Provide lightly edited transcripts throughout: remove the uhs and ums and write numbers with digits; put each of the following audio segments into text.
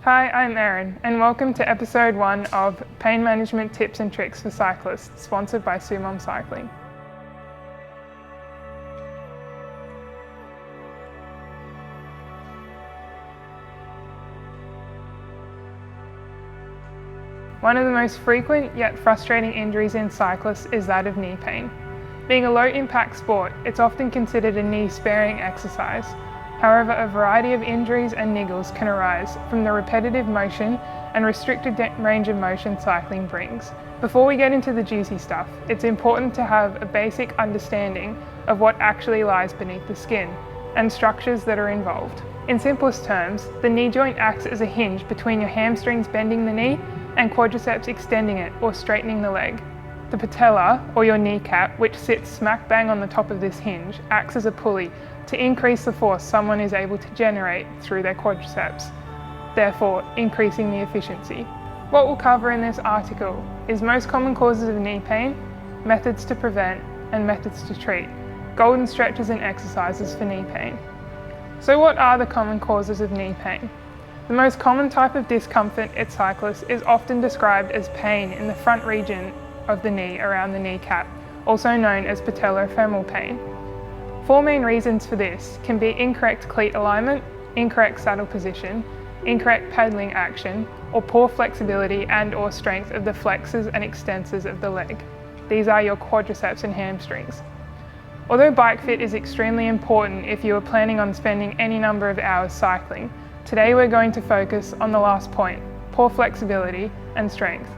Hi, I'm Erin, and welcome to episode 1 of Pain Management Tips and Tricks for Cyclists, sponsored by Sumom Cycling. One of the most frequent yet frustrating injuries in cyclists is that of knee pain. Being a low-impact sport, it's often considered a knee-sparing exercise. However, a variety of injuries and niggles can arise from the repetitive motion and restricted range of motion cycling brings. Before we get into the juicy stuff, it's important to have a basic understanding of what actually lies beneath the skin and structures that are involved. In simplest terms, the knee joint acts as a hinge between your hamstrings bending the knee and quadriceps extending it or straightening the leg. The patella, or your kneecap, which sits smack bang on the top of this hinge, acts as a pulley to increase the force someone is able to generate through their quadriceps, therefore increasing the efficiency. What we'll cover in this article is most common causes of knee pain, methods to prevent, and methods to treat, golden stretches and exercises for knee pain. So what are the common causes of knee pain? The most common type of discomfort at cyclists is often described as pain in the front region of the knee around the kneecap, also known as patellofemoral pain. 4 main reasons for this can be incorrect cleat alignment, incorrect saddle position, incorrect pedaling action, or poor flexibility and/or strength of the flexors and extensors of the leg. These are your quadriceps and hamstrings. Although bike fit is extremely important if you are planning on spending any number of hours cycling, today we're going to focus on the last point, poor flexibility and strength.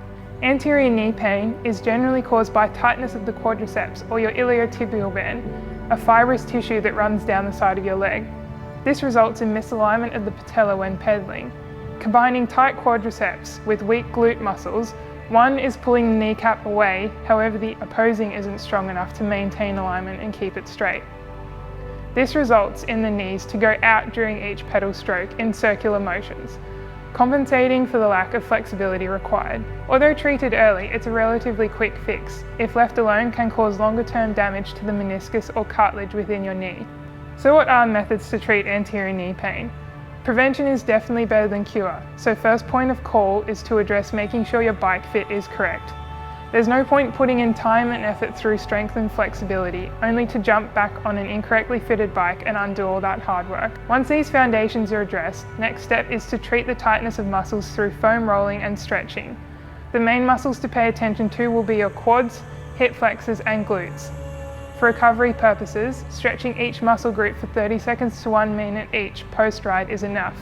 Anterior knee pain is generally caused by tightness of the quadriceps or your iliotibial band, a fibrous tissue that runs down the side of your leg. This results in misalignment of the patella when pedaling. Combining tight quadriceps with weak glute muscles, one is pulling the kneecap away, however the opposing isn't strong enough to maintain alignment and keep it straight. This results in the knees to go out during each pedal stroke in circular motions, compensating for the lack of flexibility required. Although treated early, it's a relatively quick fix. If left alone, can cause longer-term damage to the meniscus or cartilage within your knee. So what are methods to treat anterior knee pain? Prevention is definitely better than cure, so first point of call is to address making sure your bike fit is correct. There's no point putting in time and effort through strength and flexibility, only to jump back on an incorrectly fitted bike and undo all that hard work. Once these foundations are addressed, next step is to treat the tightness of muscles through foam rolling and stretching. The main muscles to pay attention to will be your quads, hip flexors and glutes. For recovery purposes, stretching each muscle group for 30 seconds to 1 minute each post-ride is enough.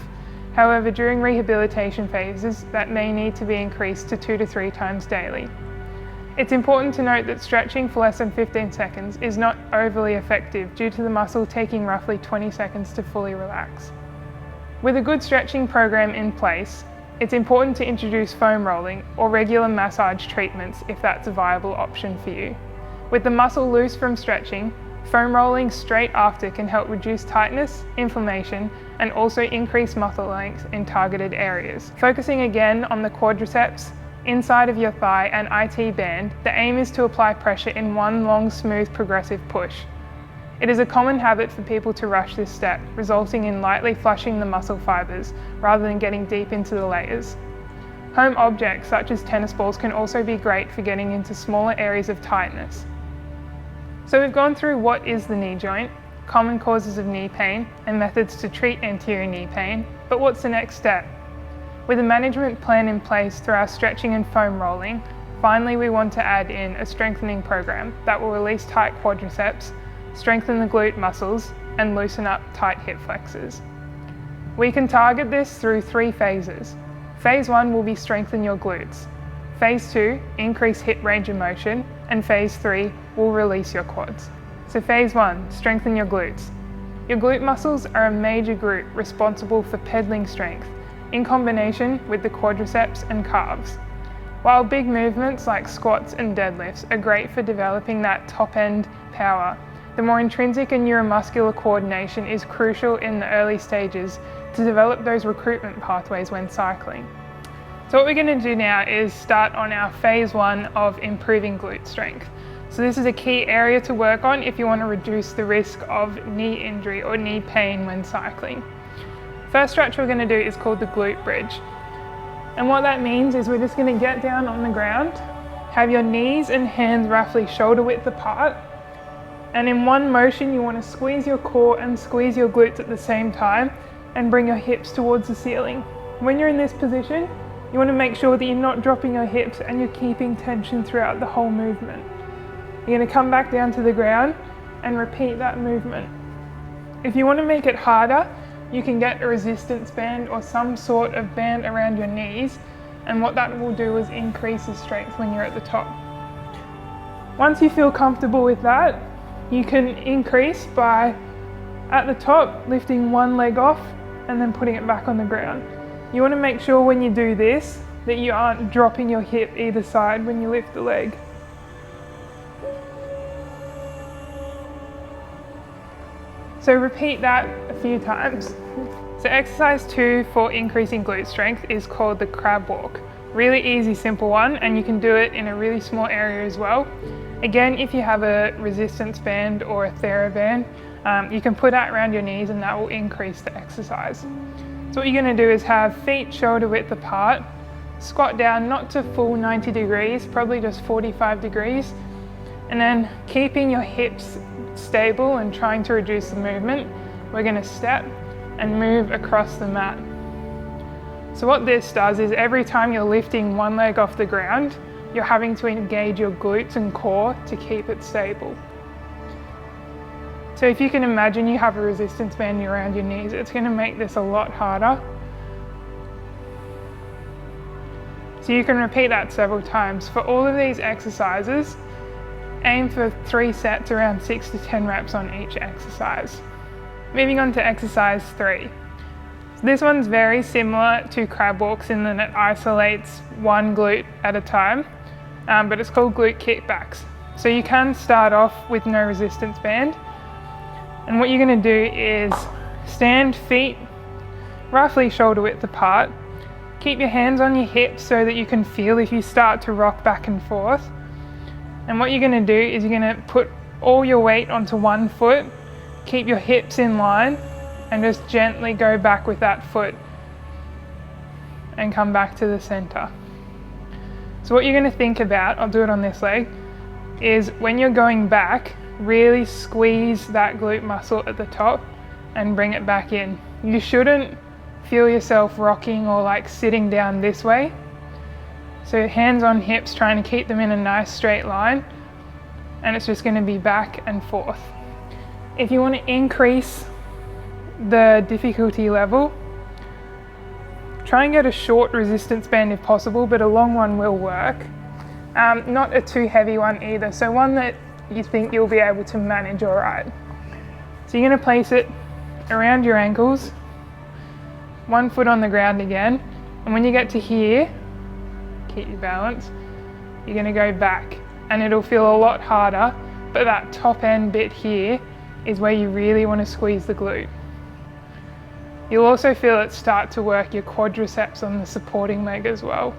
However, during rehabilitation phases, that may need to be increased to 2 to 3 times daily. It's important to note that stretching for less than 15 seconds is not overly effective due to the muscle taking roughly 20 seconds to fully relax. With a good stretching program in place, it's important to introduce foam rolling or regular massage treatments if that's a viable option for you. With the muscle loose from stretching, foam rolling straight after can help reduce tightness, inflammation, and also increase muscle length in targeted areas. Focusing again on the quadriceps, inside of your thigh and IT band, the aim is to apply pressure in one long, smooth, progressive push. It is a common habit for people to rush this step, resulting in lightly flushing the muscle fibers rather than getting deep into the layers. Home objects such as tennis balls can also be great for getting into smaller areas of tightness. So we've gone through what is the knee joint, common causes of knee pain, and methods to treat anterior knee pain, but what's the next step? With a management plan in place through our stretching and foam rolling, finally we want to add in a strengthening program that will release tight quadriceps, strengthen the glute muscles, and loosen up tight hip flexors. We can target this through 3 phases. Phase 1 will be strengthen your glutes. Phase 2, increase hip range of motion, and Phase 3 will release your quads. So Phase 1, strengthen your glutes. Your glute muscles are a major group responsible for pedaling strength, in combination with the quadriceps and calves. While big movements like squats and deadlifts are great for developing that top-end power, the more intrinsic and neuromuscular coordination is crucial in the early stages to develop those recruitment pathways when cycling. So what we're going to do now is start on our Phase 1 of improving glute strength. So this is a key area to work on if you want to reduce the risk of knee injury or knee pain when cycling. First stretch we're going to do is called the glute bridge. And what that means is we're just going to get down on the ground, have your knees and hands roughly shoulder width apart, and in one motion you want to squeeze your core and squeeze your glutes at the same time and bring your hips towards the ceiling. When you're in this position, you want to make sure that you're not dropping your hips and you're keeping tension throughout the whole movement. You're going to come back down to the ground and repeat that movement. If you want to make it harder, you can get a resistance band or some sort of band around your knees, and what that will do is increase the strength when you're at the top. Once you feel comfortable with that, you can increase by, at the top, lifting one leg off and then putting it back on the ground. You want to make sure when you do this that you aren't dropping your hip either side when you lift the leg. So repeat that a few times. So exercise 2 for increasing glute strength is called the crab walk. Really easy, simple one, and you can do it in a really small area as well. Again, if you have a resistance band or a TheraBand, you can put that around your knees and that will increase the exercise. So what you're going to do is have feet shoulder width apart, squat down not to full 90 degrees, probably just 45 degrees, and then keeping your hips stable and trying to reduce the movement, we're going to step and move across the mat. So what this does is every time you're lifting one leg off the ground, you're having to engage your glutes and core to keep it stable. So if you can imagine you have a resistance band around your knees, it's going to make this a lot harder. So you can repeat that several times. For all of these exercises, aim for 3 sets around 6 to 10 reps on each exercise. Moving on to exercise 3. This one's very similar to crab walks in that it isolates one glute at a time, but it's called glute kickbacks. So you can start off with no resistance band, and what you're going to do is stand feet roughly shoulder width apart, keep your hands on your hips so that you can feel if you start to rock back and forth. And what you're going to do is you're going to put all your weight onto one foot, keep your hips in line, and just gently go back with that foot and come back to the center. So what you're going to think about, I'll do it on this leg, is when you're going back, really squeeze that glute muscle at the top and bring it back in. You shouldn't feel yourself rocking or like sitting down this way. So hands on hips, trying to keep them in a nice straight line, and it's just going to be back and forth. If you want to increase the difficulty level, try and get a short resistance band if possible, but a long one will work. Not a too heavy one either, so one that you think you'll be able to manage all right. So you're going to place it around your ankles, one foot on the ground again, and when you get to here, keep your balance, you're going to go back, and it'll feel a lot harder, but that top end bit here is where you really want to squeeze the glute. You'll also feel it start to work your quadriceps on the supporting leg as well.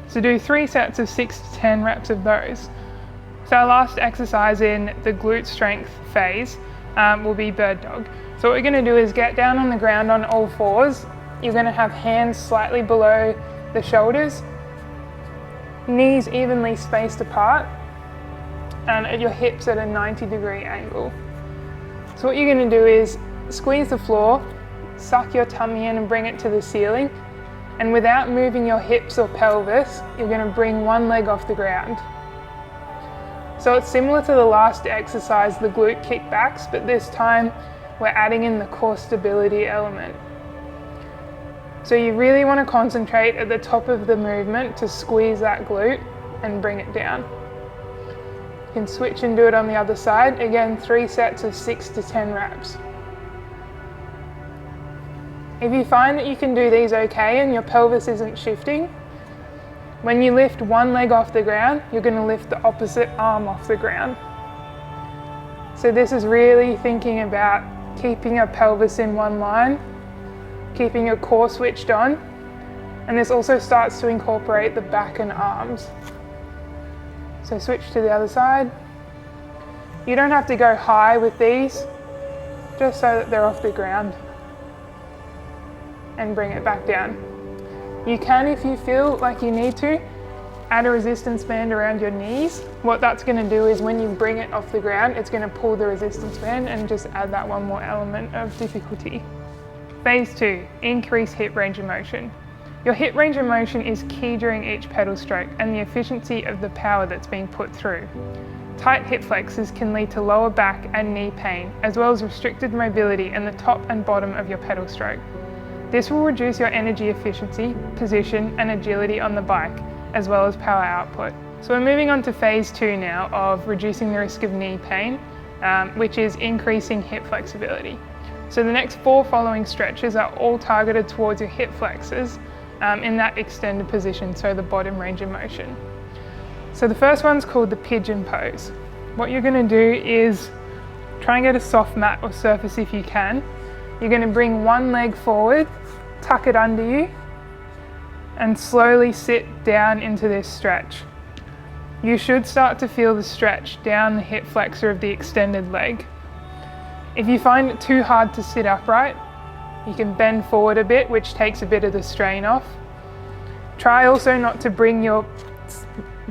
So do 3 sets of 6 to 10 reps of those. So our last exercise in the glute strength phase will be bird dog. So what we're going to do is get down on the ground on all fours. You're going to have hands slightly below the shoulders, knees evenly spaced apart, and at your hips at a 90-degree angle. So what you're going to do is squeeze the floor, suck your tummy in and bring it to the ceiling, and without moving your hips or pelvis, you're going to bring one leg off the ground. So it's similar to the last exercise, the glute kickbacks, but this time we're adding in the core stability element. So you really want to concentrate at the top of the movement to squeeze that glute and bring it down. You can switch and do it on the other side. Again, 3 sets of 6 to 10 reps. If you find that you can do these okay and your pelvis isn't shifting, when you lift one leg off the ground, you're going to lift the opposite arm off the ground. So this is really thinking about keeping your pelvis in one line, keeping your core switched on, and this also starts to incorporate the back and arms. So switch to the other side. You don't have to go high with these. just so that they're off the ground, and bring it back down. You can, if you feel like you need to, add a resistance band around your knees. What that's going to do is when you bring it off the ground, it's going to pull the resistance band and just add that one more element of difficulty. Phase 2, increase hip range of motion. Your hip range of motion is key during each pedal stroke and the efficiency of the power that's being put through. Tight hip flexors can lead to lower back and knee pain, as well as restricted mobility in the top and bottom of your pedal stroke. This will reduce your energy efficiency, position and agility on the bike, as well as power output. So we're moving on to phase 2 now of reducing the risk of knee pain, which is increasing hip flexibility. So the next 4 following stretches are all targeted towards your hip flexors in that extended position, so the bottom range of motion. So the first one's called the pigeon pose. What you're going to do is try and get a soft mat or surface if you can. You're going to bring one leg forward, tuck it under you, and slowly sit down into this stretch. You should start to feel the stretch down the hip flexor of the extended leg. If you find it too hard to sit upright, you can bend forward a bit, which takes a bit of the strain off. Try also not to bring your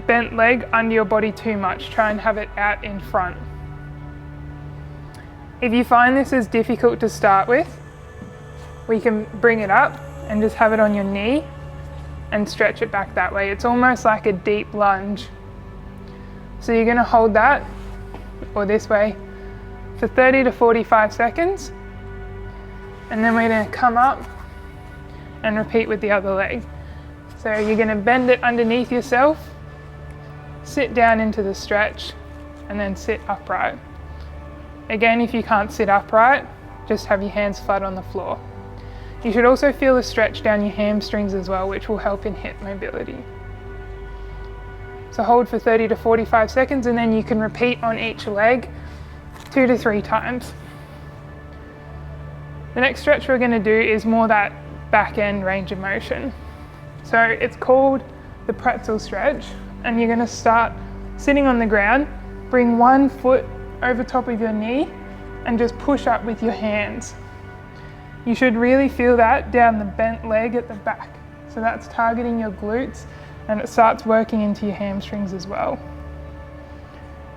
bent leg under your body too much. Try and have it out in front. If you find this is difficult to start with, we can bring it up and just have it on your knee and stretch it back that way. It's almost like a deep lunge. So you're going to hold that, or this way, for 30 to 45 seconds. And then we're going to come up and repeat with the other leg. So you're going to bend it underneath yourself, sit down into the stretch, and then sit upright. Again, if you can't sit upright, just have your hands flat on the floor. You should also feel the stretch down your hamstrings as well, which will help in hip mobility. So hold for 30 to 45 seconds, and then you can repeat on each leg 2 to 3 times. The next stretch we're going to do is more that back end range of motion. So it's called the pretzel stretch, and you're going to start sitting on the ground, bring one foot over top of your knee and just push up with your hands. You should really feel that down the bent leg at the back. So that's targeting your glutes, and it starts working into your hamstrings as well.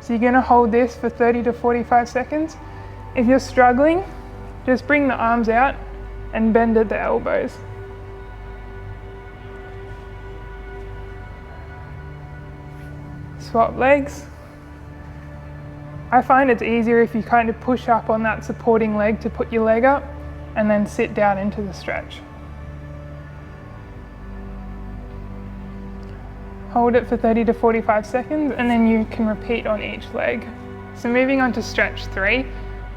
So you're going to hold this for 30 to 45 seconds. If you're struggling, just bring the arms out and bend at the elbows. Swap legs. I find it's easier if you kind of push up on that supporting leg to put your leg up and then sit down into the stretch. Hold it for 30 to 45 seconds and then you can repeat on each leg. So moving on to stretch 3,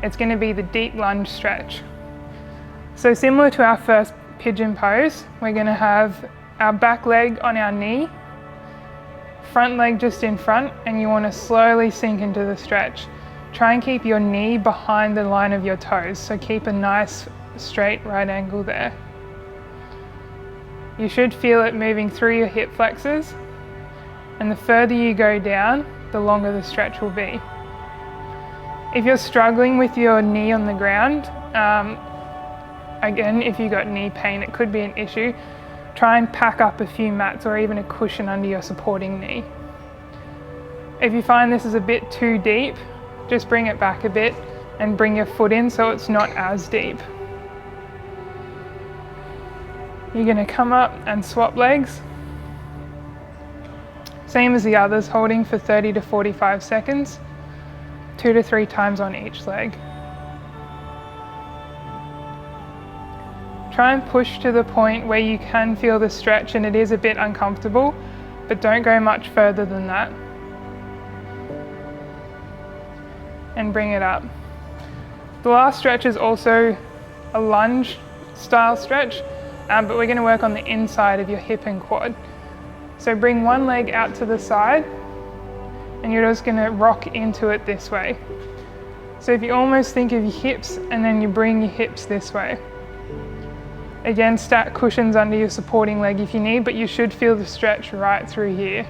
it's going to be the deep lunge stretch. So similar to our first pigeon pose, we're going to have our back leg on our knee, front leg just in front, and you want to slowly sink into the stretch. Try and keep your knee behind the line of your toes, so keep a nice straight right angle there. You should feel it moving through your hip flexors, and the further you go down, the longer the stretch will be. If you're struggling with your knee on the ground, again, if you've got knee pain, it could be an issue. Try and pack up a few mats or even a cushion under your supporting knee. If you find this is a bit too deep, just bring it back a bit and bring your foot in so it's not as deep. You're going to come up and swap legs. Same as the others, holding for 30 to 45 seconds, 2 to 3 times on each leg. Try and push to the point where you can feel the stretch and it is a bit uncomfortable, but don't go much further than that. And bring it up. The last stretch is also a lunge style stretch, but we're going to work on the inside of your hip and quad. So bring one leg out to the side and you're just going to rock into it this way. So if you almost think of your hips and then you bring your hips this way. Again, stack cushions under your supporting leg if you need, but you should feel the stretch right through here.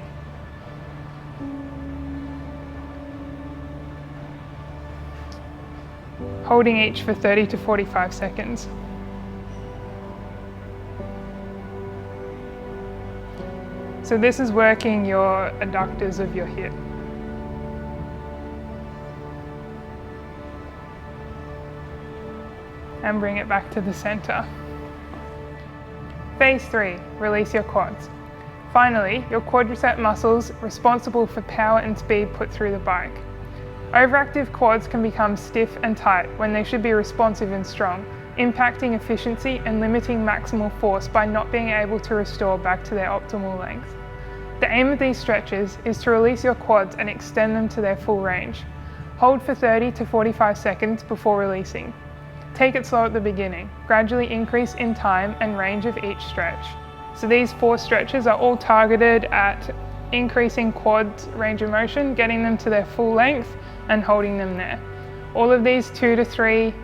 holding each for 30 to 45 seconds. So this is working your adductors of your hip. And bring it back to the center. Phase 3, release your quads. Finally, your quadricep muscles responsible for power and speed put through the bike. Overactive quads can become stiff and tight when they should be responsive and strong, impacting efficiency and limiting maximal force by not being able to restore back to their optimal length. The aim of these stretches is to release your quads and extend them to their full range. Hold for 30 to 45 seconds before releasing. Take it slow at the beginning, gradually increase in time and range of each stretch. So these 4 stretches are all targeted at increasing quads range of motion, getting them to their full length and holding them there. All of these 2 to 3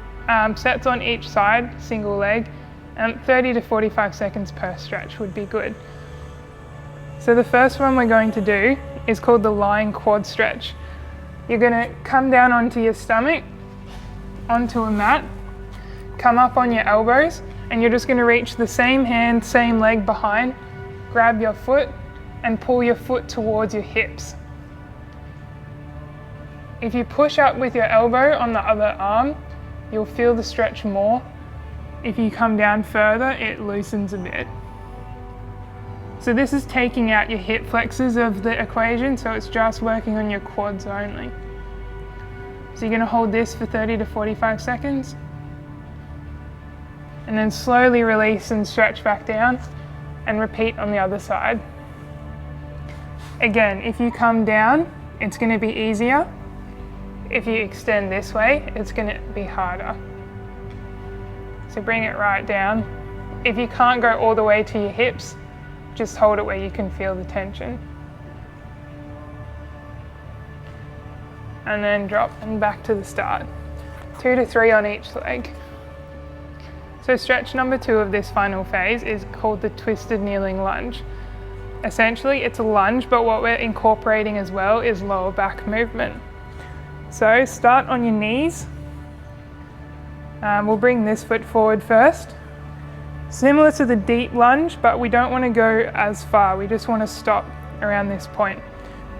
sets on each side, single leg, and 30 to 45 seconds per stretch would be good. So the first one we're going to do is called the lying quad stretch. You're going to come down onto your stomach, onto a mat, come up on your elbows, and you're just going to reach the same hand, same leg behind, grab your foot and pull your foot towards your hips. If you push up with your elbow on the other arm, you'll feel the stretch more. If you come down further, it loosens a bit. So this is taking out your hip flexors of the equation, so it's just working on your quads only. So you're going to hold this for 30 to 45 seconds. And then slowly release and stretch back down and repeat on the other side. Again, if you come down, it's going to be easier. If you extend this way, it's going to be harder. So bring it right down. If you can't go all the way to your hips, just hold it where you can feel the tension. And then drop and back to the start. 2 to 3 on each leg. So stretch number 2 of this final phase is called the twisted kneeling lunge. Essentially, it's a lunge, but what we're incorporating as well is lower back movement. So start on your knees. We'll bring this foot forward first. Similar to the deep lunge, but we don't want to go as far. We just want to stop around this point.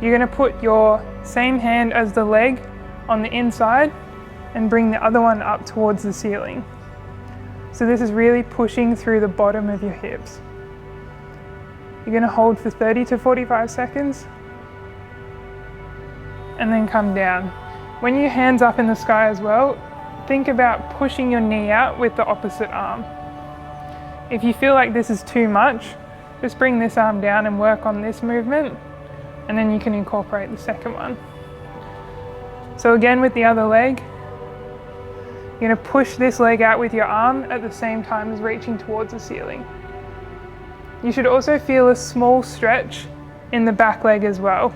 You're going to put your same hand as the leg on the inside and bring the other one up towards the ceiling. So this is really pushing through the bottom of your hips. You're going to hold for 30 to 45 seconds and then come down. When your hand's up in the sky as well, think about pushing your knee out with the opposite arm. If you feel like this is too much, just bring this arm down and work on this movement, and then you can incorporate the second one. So again with the other leg, you're going to push this leg out with your arm at the same time as reaching towards the ceiling. You should also feel a small stretch in the back leg as well.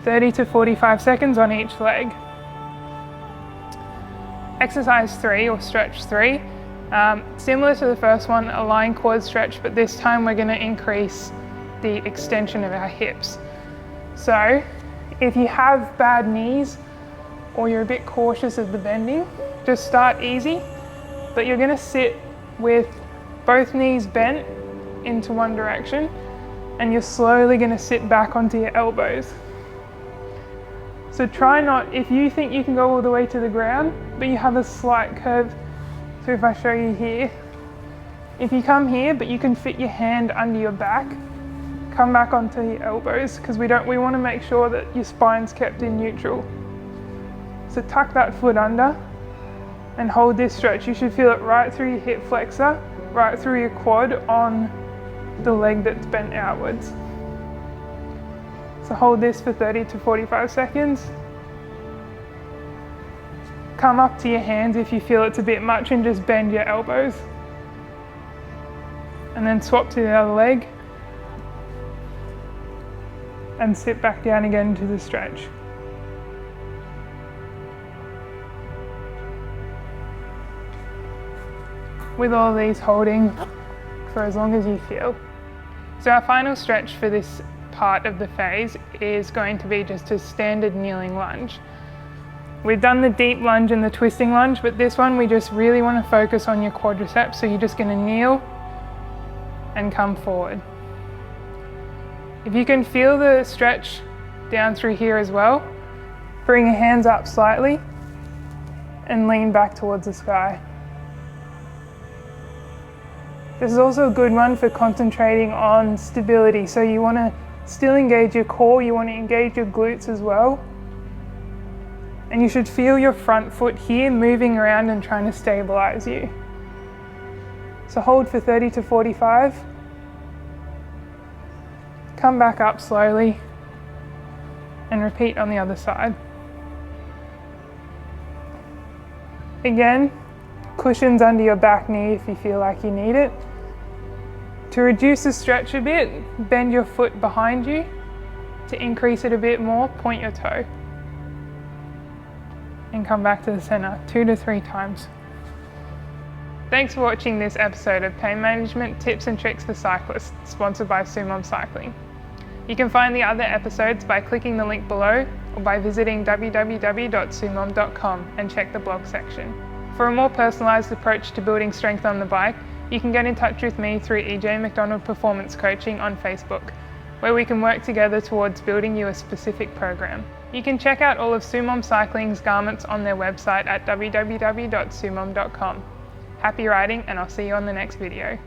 30 to 45 seconds on each leg. Exercise 3 or stretch 3, similar to the first one, a lying quad stretch, but this time we're going to increase the extension of our hips. So if you have bad knees or you're a bit cautious of the bending, just start easy, but you're going to sit with both knees bent into one direction and you're slowly going to sit back onto your elbows. So try not, if you think you can go all the way to the ground, but you have a slight curve, so if I show you here, if you come here, but you can fit your hand under your back, come back onto your elbows, because we want to make sure that your spine's kept in neutral. So tuck that foot under and hold this stretch. You should feel it right through your hip flexor, right through your quad on the leg that's bent outwards. So hold this for 30 to 45 seconds. Come up to your hands if you feel it's a bit much and just bend your elbows. And then swap to the other leg. And sit back down again to the stretch. With all these holding for as long as you feel. So our final stretch for this part of the phase is going to be just a standard kneeling lunge. We've done the deep lunge and the twisting lunge, but this one we just really want to focus on your quadriceps. So you're just going to kneel and come forward. If you can feel the stretch down through here as well, bring your hands up slightly and lean back towards the sky. This is also a good one for concentrating on stability. So you want to still engage your core, you want to engage your glutes as well. And you should feel your front foot here moving around and trying to stabilize you. So hold for 30 to 45. Come back up slowly and repeat on the other side. Again, cushions under your back knee if you feel like you need it. To reduce the stretch a bit, bend your foot behind you. To increase it a bit more, point your toe. And come back to the center 2 to 3 times. Thanks for watching this episode of Pain Management Tips and Tricks for Cyclists, sponsored by Sumom Cycling. You can find the other episodes by clicking the link below or by visiting www.sumom.com and check the blog section. For a more personalised approach to building strength on the bike, you can get in touch with me through EJ Macdonald Performance Coaching on Facebook, where we can work together towards building you a specific program. You can check out all of Sumom Cycling's garments on their website at www.sumom.com. Happy riding, and I'll see you on the next video.